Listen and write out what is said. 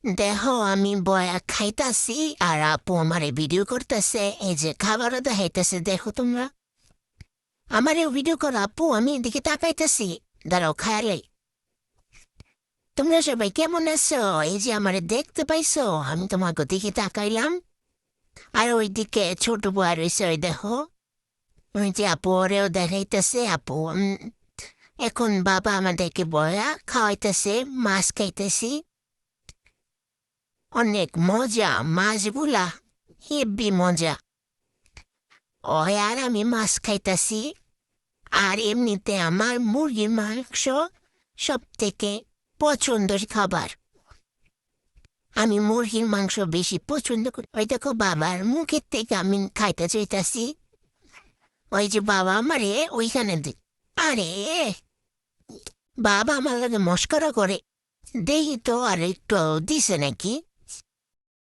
দেখো আমি বয়া খাইতাছি আর আপু আমারে ভিডিও করতেছে, এই যে খাবারও দেখাইতেছে, দেখো তোমরা আমারে ভিডিও করো আপু, আমি এদিকে তাকাইতেছি। দাঁড়াও খায়ালে। তোমরা সবাই কেমন আছো? এই যে আমারে দেখতে পাইছো, আমি তোমাকে দিকে তাকাইলাম। আর ওইদিকে ছোট বয়া রয়েছে, ওই দেখো। ওই যে আপু ওরেও দেখাইতেছে। আপু এখন বাবা আমাদেরকে বয়া খাওয়াইতেছে, মাছ খাইতেছি। অনেক মজা মাছগুলা, হেব্বি মজা। ওই আর আমি মাছ খাইতাছি। আর এমনিতে আমার মুরগির মাংস সব থেকে পছন্দের খাবার। আমি মুরগির মাংস বেশি পছন্দ করি। ওই দেখো বাবার মুখের থেকে আমি খাইতে চাইতাছি। ওই যে বাবা আমারে ওইখানে আরে বাবা আমার লাগে মস্করা করে। দেখি তো আর একটু দিছে নাকি।